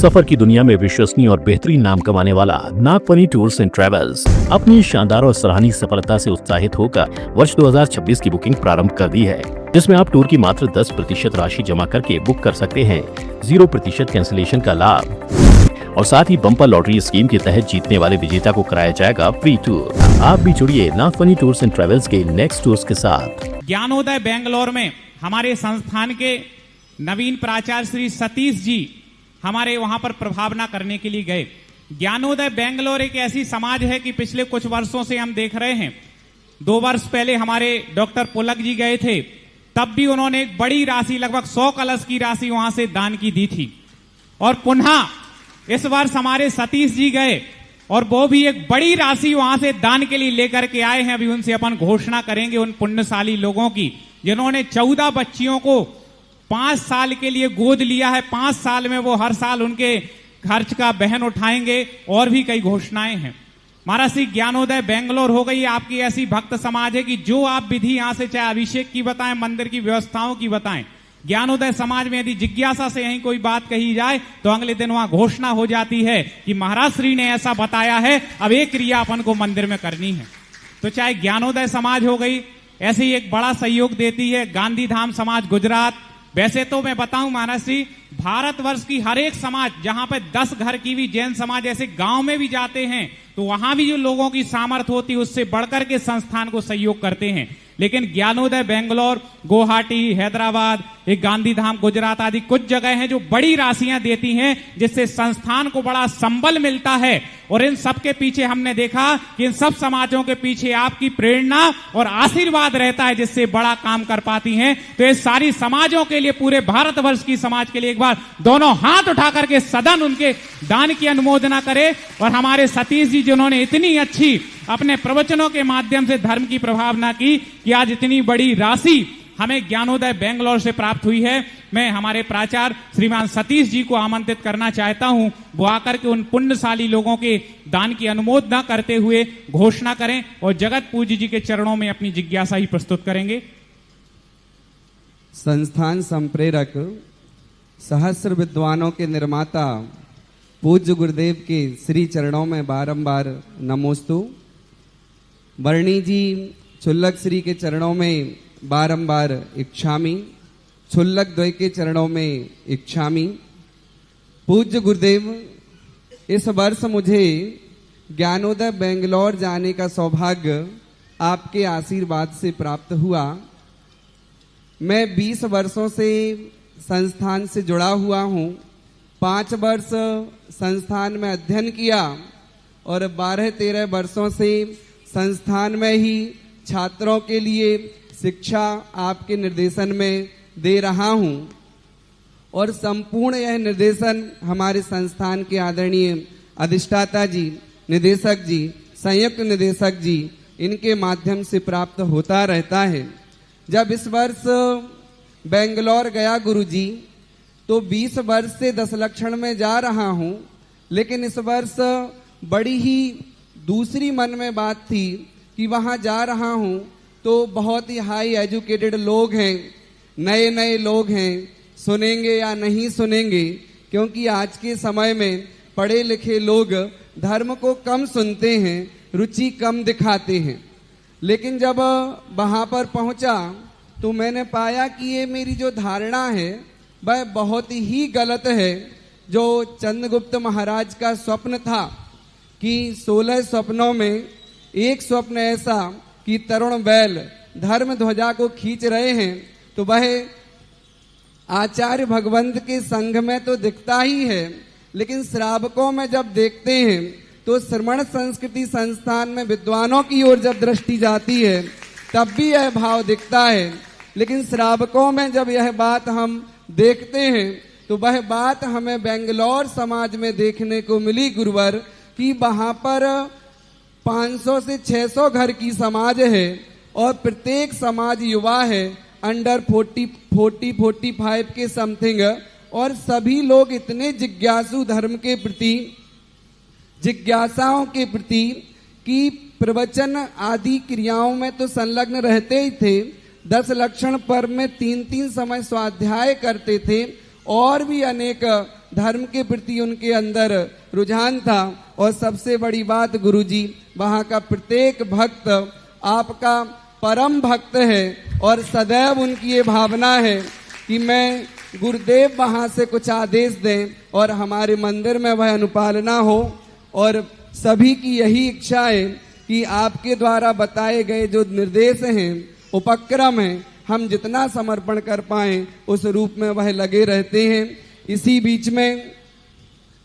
सफर की दुनिया में विश्वसनीय और बेहतरीन नाम कमाने वाला नागफनी टूर्स एंड ट्रेवल्स अपनी शानदार और सराहनीय सफलता से उत्साहित होकर वर्ष 2026 की बुकिंग प्रारंभ कर दी है, जिसमें आप टूर की मात्र 10% राशि जमा करके बुक कर सकते हैं। 0% कैंसिलेशन का लाभ और साथ ही बम्पर लॉटरी स्कीम के तहत जीतने वाले विजेता को कराया जाएगा फ्री टूर। आप भी जुड़िए नागफनी टूर्स एंड ट्रेवल्स के नेक्स्ट टूर्स के साथ। ज्ञानोदय बेंगलोर में हमारे संस्थान के नवीन प्राचार्य श्री सतीश जी हमारे वहां पर प्रभावना करने के लिए गए। ज्ञानोदय बेंगलोर एक ऐसी समाज है कि पिछले कुछ वर्षों से हम देख रहे हैं। 2 वर्ष पहले हमारे डॉक्टर पुलक जी गए थे, तब भी उन्होंने एक बड़ी राशि लगभग 100 कलश की राशि वहां से दान की दी थी। और पुनः इस वर्ष हमारे सतीश जी गए और वो भी एक बड़ी राशि वहां से दान के लिए लेकर के आए हैं। अभी उनसे अपन घोषणा करेंगे उन पुण्यशाली लोगों की जिन्होंने 14 बच्चियों को 5 साल के लिए गोद लिया है। 5 साल में वो हर साल उनके खर्च का बहन उठाएंगे। और भी कई घोषणाएं हैं। महाराज श्री ज्ञानोदय बेंगलोर हो गई आपकी ऐसी भक्त समाज है कि जो आप विधि यहां से चाहे अभिषेक की बताएं, मंदिर की व्यवस्थाओं की बताएं, ज्ञानोदय समाज में यदि जिज्ञासा से यहीं कोई बात कही जाए तो अगले दिन वहां घोषणा हो जाती है कि महाराज श्री ने ऐसा बताया है, अब एक क्रिया अपन को मंदिर में करनी है। तो चाहे ज्ञानोदय समाज हो गई, ऐसे ही एक बड़ा सहयोग देती है गांधी धाम समाज गुजरात। वैसे तो मैं बताऊं महाराज श्री, भारतवर्ष की हर एक समाज जहां पे 10 घर की भी जैन समाज ऐसे गांव में भी जाते हैं तो वहां भी जो लोगों की सामर्थ्य होती है उससे बढ़कर के संस्थान को सहयोग करते हैं। लेकिन ज्ञानोदय बेंगलोर, गुवाहाटी, हैदराबाद, एक गांधी धाम गुजरात आदि कुछ जगह हैं जो बड़ी राशियां देती हैं, जिससे संस्थान को बड़ा संबल मिलता है। और इन सब के पीछे हमने देखा कि इन सब समाजों के पीछे आपकी प्रेरणा और आशीर्वाद रहता है, जिससे बड़ा काम कर पाती हैं। तो ये सारी समाजों के लिए, पूरे भारतवर्ष की समाज के लिए एक बार दोनों हाथ उठा करके सदन उनके दान की अनुमोदना करे। और हमारे सतीश जी जिन्होंने इतनी अच्छी अपने प्रवचनों के माध्यम से धर्म की प्रभावना की कि आज इतनी बड़ी राशि हमें ज्ञानोदय बेंगलोर से प्राप्त हुई है। मैं हमारे प्राचार्य श्रीमान सतीश जी को आमंत्रित करना चाहता हूं, वो आकर के उन पुण्यशाली लोगों के दान की अनुमोदना करते हुए घोषणा करें और जगत पूज्य जी के चरणों में अपनी जिज्ञासा ही प्रस्तुत करेंगे। संस्थान संप्रेरक, सहस्र विद्वानों के निर्माता पूज्य गुरुदेव के श्री चरणों में बारंबार नमोस्तु। वर्णी जी छुल्लक श्री के चरणों में बारंबार इच्छामी, छुल्लक द्वय के चरणों में इच्छामी। पूज्य गुरुदेव, इस वर्ष मुझे ज्ञानोदय बेंगलोर जाने का सौभाग्य आपके आशीर्वाद से प्राप्त हुआ। मैं 20 वर्षों से संस्थान से जुड़ा हुआ हूँ। 5 वर्ष संस्थान में अध्ययन किया और 12-13 वर्षों से संस्थान में ही छात्रों के लिए शिक्षा आपके निर्देशन में दे रहा हूं। और संपूर्ण यह निर्देशन हमारे संस्थान के आदरणीय अधिष्ठाता जी, निदेशक जी, संयुक्त निदेशक जी, इनके माध्यम से प्राप्त होता रहता है। जब इस वर्ष बेंगलोर गया गुरुजी, तो 20 वर्ष से 10 लक्षण में जा रहा हूं, लेकिन इस वर्ष बड़ी ही दूसरी मन में बात थी कि वहां जा रहा हूं तो बहुत ही हाई एजुकेटेड लोग हैं, नए नए लोग हैं, सुनेंगे या नहीं सुनेंगे, क्योंकि आज के समय में पढ़े लिखे लोग धर्म को कम सुनते हैं, रुचि कम दिखाते हैं। लेकिन जब वहां पर पहुंचा तो मैंने पाया कि ये मेरी जो धारणा है वह बहुत ही गलत है। जो चंद्रगुप्त महाराज का स्वप्न था कि 16 स्वप्नों में एक स्वप्न ऐसा कि तरुण बैल धर्म ध्वजा को खींच रहे हैं, तो वह आचार्य भगवंत के संघ में तो दिखता ही है, लेकिन श्रावकों में जब देखते हैं तो श्रमण संस्कृति संस्थान में विद्वानों की ओर जब दृष्टि जाती है तब भी यह भाव दिखता है। लेकिन श्रावकों में जब यह बात हम देखते हैं तो वह बात हमें बेंगलोर समाज में देखने को मिली गुरुवर, कि वहां पर 500 से 600 घर की समाज है और प्रत्येक समाज युवा है, अंडर 40-45 के समथिंग, और सभी लोग इतने जिज्ञासु धर्म के प्रति, जिज्ञासाओं के प्रति कि प्रवचन आदि क्रियाओं में तो संलग्न रहते ही थे। 10 लक्षण पर्व में 3-3 समय स्वाध्याय करते थे और भी अनेक धर्म के प्रति उनके अंदर रुझान था। और सबसे बड़ी बात गुरुजी, वहाँ का प्रत्येक भक्त आपका परम भक्त है और सदैव उनकी ये भावना है कि मैं गुरुदेव वहाँ से कुछ आदेश दें और हमारे मंदिर में वह अनुपालना हो। और सभी की यही इच्छा है कि आपके द्वारा बताए गए जो निर्देश हैं, उपक्रम हैं, हम जितना समर्पण कर पाएं उस रूप में वह लगे रहते हैं। इसी बीच में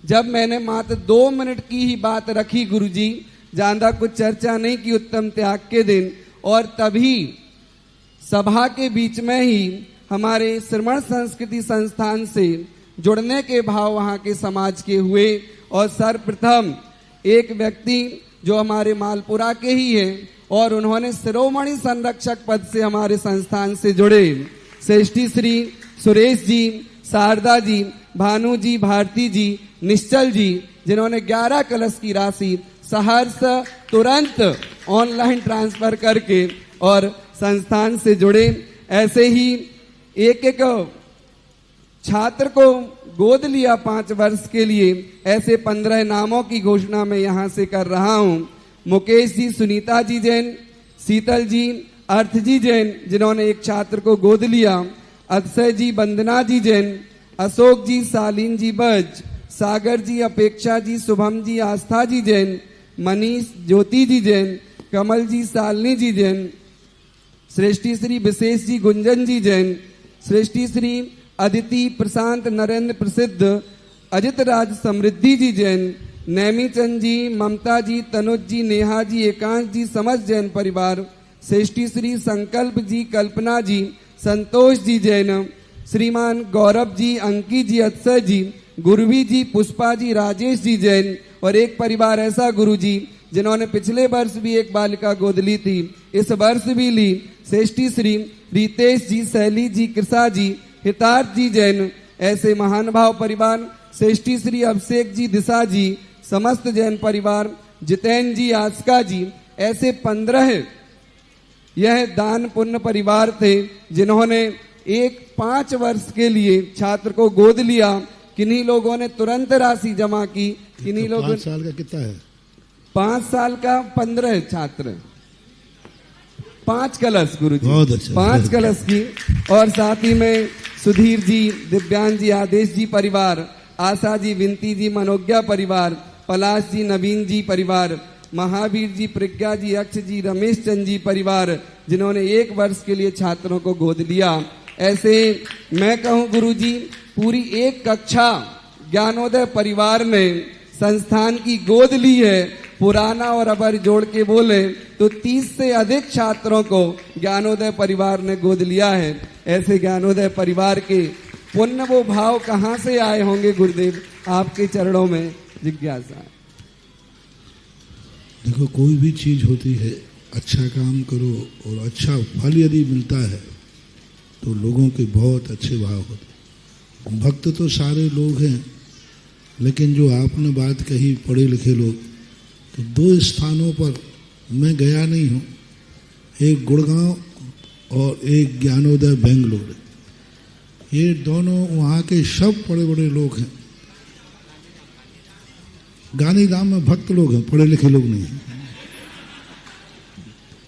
जब मैंने मात्र 2 मिनट की ही बात रखी गुरुजी, ज्यादा कुछ चर्चा नहीं की उत्तम त्याग के दिन, और तभी सभा के बीच में ही हमारे श्रमण संस्कृति संस्थान से जुड़ने के भाव वहाँ के समाज के हुए। और सर्वप्रथम एक व्यक्ति जो हमारे मालपुरा के ही हैं और उन्होंने शिरोमणि संरक्षक पद से हमारे संस्थान से जुड़े, श्रेष्ठी श्री सुरेश जी, शारदा जी, भानु जी, भारती जी, निश्चल जी, जिन्होंने 11 कलश की राशि सहर्ष तुरंत ऑनलाइन ट्रांसफर करके और संस्थान से जुड़े। ऐसे ही एक एक छात्र को गोद लिया 5 वर्ष के लिए। ऐसे 15 नामों की घोषणा मैं यहाँ से कर रहा हूँ। मुकेश जी, सुनीता जी जैन, शीतल जी, अर्थ जी जैन, जिन्होंने एक छात्र को गोद लिया, अक्षय जी, वंदना जी जैन, अशोक जी, शालीन जी बज, सागर जी, अपेक्षा जी, शुभम जी, आस्था जी जैन, मनीष, ज्योति जी जैन, कमल जी, शालिनी जी जैन, श्रेष्ठी श्री विशेष जी, गुंजन जी जैन, श्रेष्ठी श्री अदिति, प्रशांत, नरेंद्र, प्रसिद्ध, अजित राज, समृद्धि जी जैन, नैमी चंद जी, ममता जी, तनुज जी, नेहा जी, एकांश जी, समस्त जैन परिवार, श्रेष्ठी श्री संकल्प जी, कल्पना जी, संतोष जी जैन, श्रीमान गौरव जी, अंकित जी, अक्षय जी, गुरवी जी, पुष्पा जी, राजेश जी जैन। और एक परिवार ऐसा गुरु जी जिन्होंने पिछले वर्ष भी एक बालिका गोद ली थी, इस वर्ष भी ली, श्रेष्ठी श्री रितेश जी, शैली जी, कृषा जी, हितार्थ जी जैन। ऐसे महान भाव परिवार, श्रेष्ठी श्री अभिषेक जी, दिशा जी, समस्त जैन परिवार, जितेन जी, आस्का जी। ऐसे 15 यह दान पुण्य परिवार थे जिन्होंने 5 वर्ष के लिए छात्र को गोद लिया। किन्हीं लोगों ने तुरंत राशि जमा की, किन्हीं लोगों 5 साल का कितना है? 5 साल का 15 छात्र, 5 कलश गुरु जी, बहुत अच्छा, 5 कलश की। और साथ ही में सुधीर जी, दिव्यांग जी, आदेश जी परिवार, आशा जी, विनती जी, मनोज्ञा परिवार, पलाश जी, नवीन जी परिवार, महावीर जी, प्रज्ञा जी, अक्ष जी, रमेश चंद जी परिवार, जिन्होंने 1 वर्ष के लिए छात्रों को गोद लिया। ऐसे मैं कहूँ गुरु जी, पूरी 1 कक्षा ज्ञानोदय परिवार ने संस्थान की गोद ली है। पुराना और अबर जोड़ के बोले तो 30 से अधिक छात्रों को ज्ञानोदय परिवार ने गोद लिया है। ऐसे ज्ञानोदय परिवार के पुण्य वो भाव कहाँ से आए होंगे गुरुदेव, आपके चरणों में जिज्ञासा। देखो, कोई भी चीज होती है, अच्छा काम करो और अच्छा फल यदि मिलता है तो लोगों के बहुत अच्छे भाव होते। भक्त तो सारे लोग हैं, लेकिन जो आपने बात कही पढ़े लिखे लोग, तो 2 स्थानों पर मैं गया नहीं हूँ, एक गुड़गांव और एक ज्ञानोदय बेंगलोर। ये दोनों वहाँ के सब बड़े बड़े लोग हैं। गांधीधाम में भक्त लोग हैं, पढ़े लिखे लोग नहीं हैं।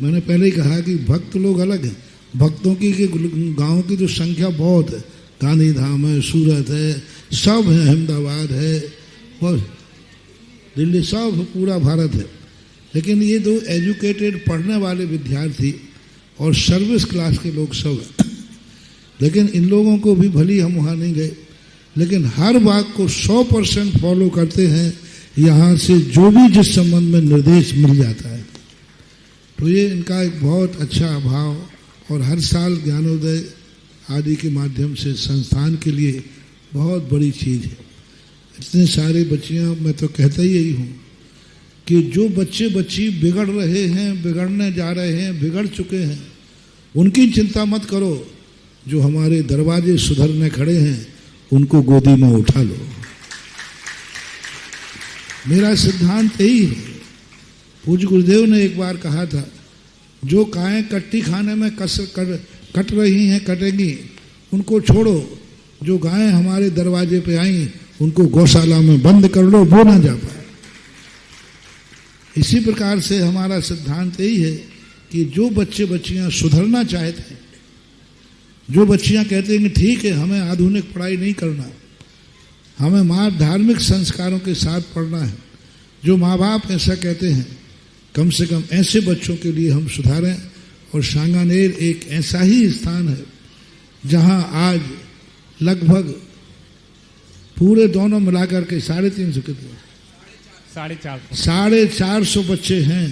मैंने पहले ही कहा कि भक्त लोग अलग हैं। भक्तों की गांव की जो संख्या बहुत है, गांधीधाम है, सूरत है, सब है, अहमदाबाद है और दिल्ली, सब पूरा भारत है। लेकिन ये 2 एजुकेटेड पढ़ने वाले विद्यार्थी और सर्विस क्लास के लोग सब हैं। लेकिन इन लोगों को भी भली हम वहाँ नहीं गए, लेकिन हर बात को 100% फॉलो करते हैं। यहाँ से जो भी जिस संबंध में निर्देश मिल जाता है, तो ये इनका एक बहुत अच्छा भाव। और हर साल ज्ञानोदय आदि के माध्यम से संस्थान के लिए बहुत बड़ी चीज़ है। इतने सारे बच्चियाँ, मैं तो कहता ही यही हूँ कि जो बच्चे बच्ची बिगड़ रहे हैं, बिगड़ने जा रहे हैं, बिगड़ चुके हैं, उनकी चिंता मत करो। जो हमारे दरवाजे सुधरने खड़े हैं, उनको गोदी में उठा लो। मेरा सिद्धांत यही है। पूज्य गुरुदेव ने एक बार कहा था, जो गायें कट्टी खाने में कट रही हैं, कटेंगी, उनको छोड़ो। जो गायें हमारे दरवाजे पे आई उनको गौशाला में बंद कर लो, वो ना जा पाए। इसी प्रकार से हमारा सिद्धांत यही है कि जो बच्चे बच्चियां सुधरना चाहते हैं, जो बच्चियां कहते हैं कि ठीक है हमें आधुनिक पढ़ाई नहीं करना, हमें माँ धार्मिक संस्कारों के साथ पढ़ना है, जो माँ बाप ऐसा कहते हैं, कम से कम ऐसे बच्चों के लिए हम सुधारें। और सांगानेर एक ऐसा ही स्थान है जहां आज लगभग पूरे दोनों मिलाकर के 350 कितने 450 बच्चे हैं।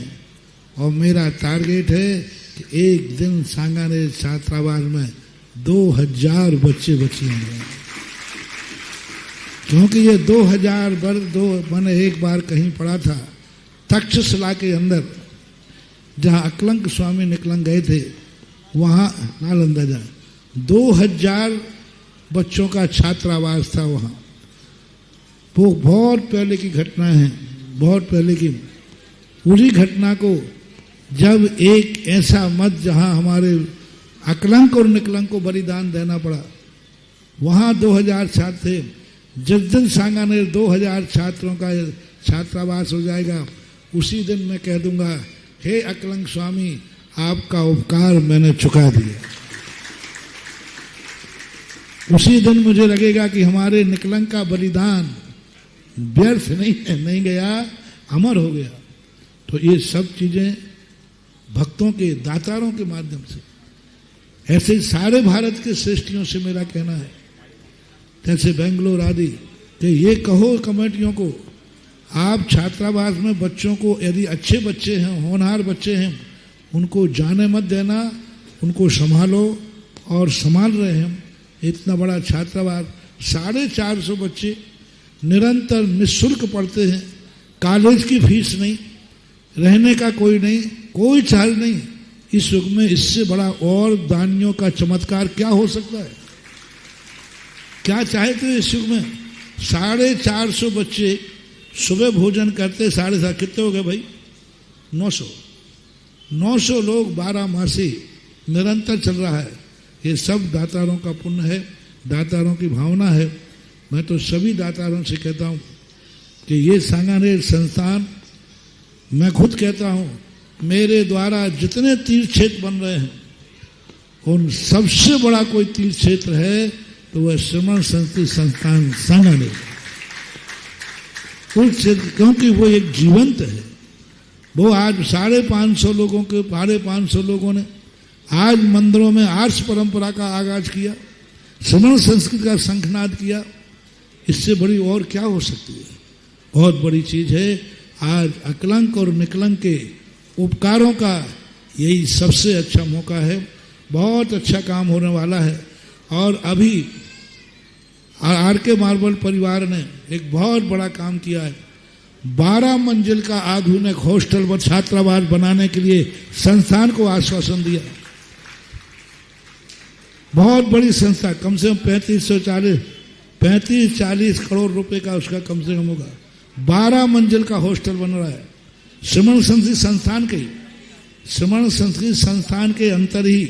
और मेरा टारगेट है कि एक दिन सांगानेर छात्रावास में 2000 बच्चे बच्चियां हैं, क्योंकि ये 2000 मैंने एक बार कहीं पढ़ा था तक्षशिला के अंदर, जहां अकलंक स्वामी निकलंग गए थे, वहां नालंदा जा 2000 बच्चों का छात्रावास था वहां। वो बहुत पहले की घटना है, बहुत पहले की। उसी घटना को जब एक ऐसा मत जहां हमारे अकलंक और निकलंक को बलिदान देना पड़ा, वहां 2000 छात्र थे। जिस दिन सांगानेर 2000 छात्रों का छात्रावास हो जाएगा, उसी दिन मैं कह दूंगा, हे अकलंक स्वामी, आपका उपकार मैंने चुका दिया। उसी दिन मुझे लगेगा कि हमारे निकलंक का बलिदान व्यर्थ नहीं गया, अमर हो गया। तो ये सब चीजें भक्तों के, दातारों के माध्यम से, ऐसे ही सारे भारत के श्रेष्ठियों से मेरा कहना है, जैसे बेंगलोर आदि, कि ये कहो कमेटियों को, आप छात्रावास में बच्चों को, यदि अच्छे बच्चे हैं, होनहार बच्चे हैं, उनको जाने मत देना, उनको संभालो। और संभाल रहे हैं इतना बड़ा छात्रावास, 450 बच्चे निरंतर निःशुल्क पढ़ते हैं, कॉलेज की फीस नहीं, रहने का कोई नहीं, कोई चार्ज नहीं। इस युग में इससे बड़ा और दानियों का चमत्कार क्या हो सकता है? क्या चाहते हैं इस युग में? 450 बच्चे सुबह भोजन करते, 7.5 कितने हो गए भाई? 900 लोग 12 मासी निरंतर चल रहा है। ये सब दातारों का पुण्य है, दातारों की भावना है। मैं तो सभी दातारों से कहता हूं कि ये सांगानेर संस्थान, मैं खुद कहता हूं, मेरे द्वारा जितने तीर्थ क्षेत्र बन रहे हैं, उन सबसे बड़ा कोई तीर्थ क्षेत्र है तो वह श्रमण संस्कृति संस्थान सांगानेर, क्योंकि वो एक जीवंत है। वो आज 550 लोगों के 550 लोगों ने आज मंदिरों में आर्ष परंपरा का आगाज किया, श्रमण संस्कृति का शंखनाद किया। इससे बड़ी और क्या हो सकती है? बहुत बड़ी चीज है। आज अकलंक और निकलंक के उपकारों का यही सबसे अच्छा मौका है। बहुत अच्छा काम होने वाला है। और अभी आर.के. मार्बल परिवार ने एक बहुत बड़ा काम किया है। 12 मंजिल का आधुनिक हॉस्टल व छात्रावास बनाने के लिए संस्थान को आश्वासन दिया। बहुत बड़ी संस्था, कम से कम 35-40 करोड़ रुपए का उसका कम से कम होगा। 12 मंजिल का हॉस्टल बन रहा है श्रमण संस्कृति संस्थान के, श्रमण संस्कृति संस्थान के अंतर ही।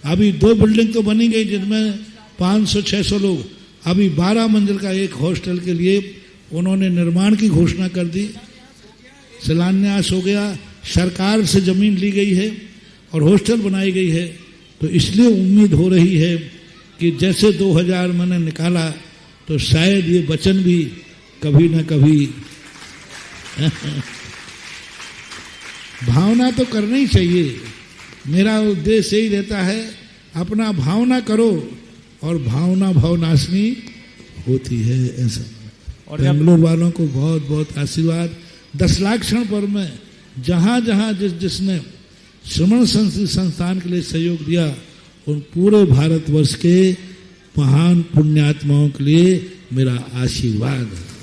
अभी 2 बिल्डिंग तो बनी गई जिनमें 500-600 लोग। अभी 12 मंजिल का एक हॉस्टल के लिए उन्होंने निर्माण की घोषणा कर दी, शिलान्यास हो गया, सरकार से जमीन ली गई है और हॉस्टल बनाई गई है। तो इसलिए उम्मीद हो रही है कि जैसे 2000 मैंने निकाला, तो शायद ये वचन भी कभी न कभी भावना तो करना ही चाहिए। मेरा उद्देश्य यही रहता है, अपना भावना करो और भावना भावनाशनी होती है। ऐसा और बेंगलोर वालों को बहुत बहुत आशीर्वाद। 10 लाख क्षण पर में जहां जहां जिसने श्रमण संस्कृति संस्थान के लिए सहयोग दिया, उन पूरे भारतवर्ष के महान पुण्यात्माओं के लिए मेरा आशीर्वाद है।